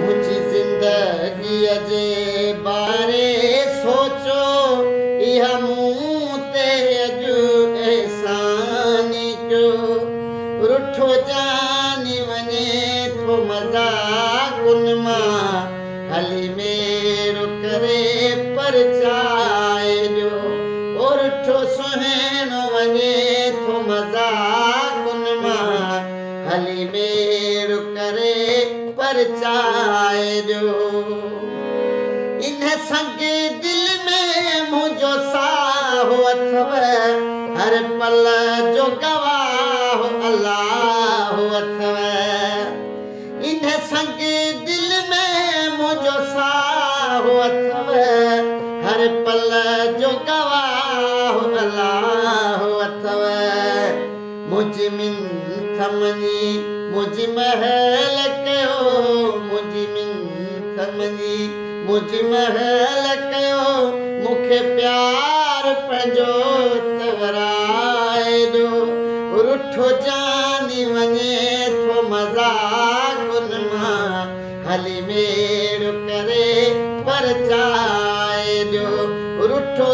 मुझी जिंदगीअ जे बारे सोचो, इहा मूं ते अॼु एहसानी कयो। रुठो जानी वञे थो मज़ाकुन मां, हली मेरो करे परचाए ॾियो। ओ रुठो सुहिणो वञे थो मज़ाकुन मां, हली मेरो करे परचाए ॾियो। इन संग दिल में मुंहिंजो साहो अथव, हर पल जो गवाह अल्लाह अथव। इन संग दिल में मुंहिंजो साहो अथव, हर पल जो गवाह अल्लाह अथव। मुंहिंजी मिंथ मञी मुंहिंजी महल कयो, मुंहिंजी मिंथ मञी मुंहिंजी महल कयो। मूंखे प्यार पंहिंजो तवराए ॾियो। रुठो जानी वञे थो मज़ाकुन मां, हली मेरो करे परचाए ॾियो। रुठो